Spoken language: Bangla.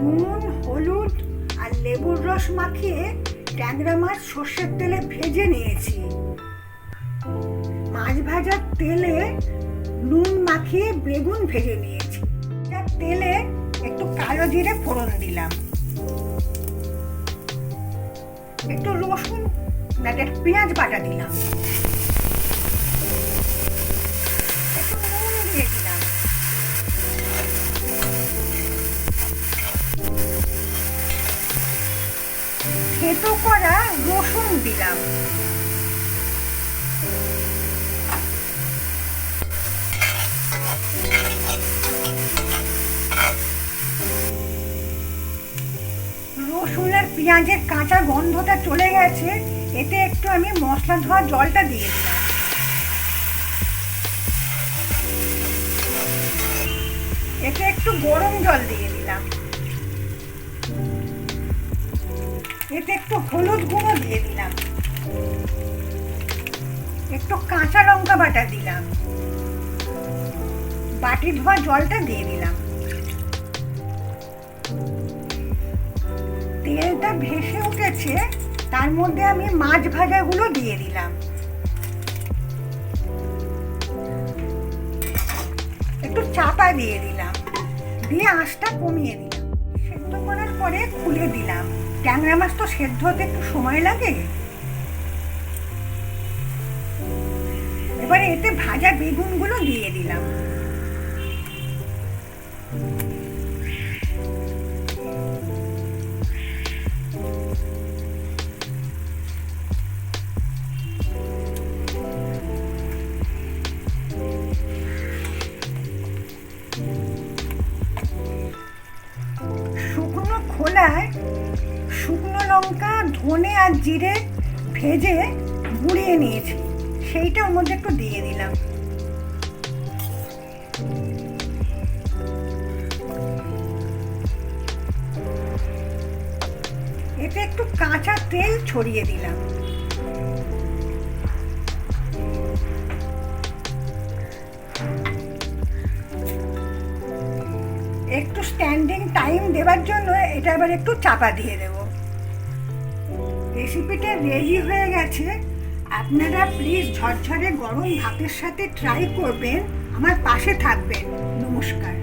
নুন, হলুদ আর লেবুর রস মাখিয়ে ট্যাংরা মাছ সর্ষের তেলে ভেজে নিয়েছি। মাছ ভাজার তেলে নুন মাখিয়ে বেগুন ভেজে নিয়েছি। তার তেলে একটু কালো জিরে ফোড়ন দিলাম, একটু রসুন না পেঁয়াজ বাটা দিলাম, একটু নুন দিয়ে দিলাম, থেতো করা রসুন দিলাম, রসুন আর পেঁয়াজের কাঁচা গন্ধটা চলে গেছে। এতে একটু আমি মশলা ধোয়া জলটা দিয়ে দিলাম, এতে একটু গরম জল দিয়ে দিলাম, এতে একটু হলুদ গুঁড়ো দিয়ে দিলাম, একটু কাঁচা লঙ্কা বাটা দিলাম, বাটি ধোয়া জলটা দিয়ে দিলাম। তেলটা ভেসে উঠেছে, তার মধ্যে আমি মাছ ভাজাগুলো দিয়ে দিলাম, একটু চাপা দিয়ে দিলাম, দিয়ে আঁচটা কমিয়ে দিলাম। সেদ্ধ করার পরে খুলে দিলাম। ট্যাংরা মাছ তো সেদ্ধ হতে একটু সময় লাগে। এবারে এতে ভাজা বেগুনগুলো দিয়ে দিলাম, শুকনো খোলায় শুকনো লঙ্কা, ধনে আর জিরে ভেজে গুঁড়িয়ে নিয়েছি, সেইটা ওর মধ্যে একটু দিয়ে দিলাম। এতে একটু কাঁচা তেল ছড়িয়ে দিলাম। একটু স্ট্যান্ডিং টাইম দেওয়ার জন্য এটা এবার একটু চাপা দিয়ে দেব। রেসিপিটা রেডি হয়ে গেছে। আপনারা প্লিজ ঝরঝরে গরম ভাতের সাথে ট্রাই করবেন, আমার পাশে থাকবেন। নমস্কার।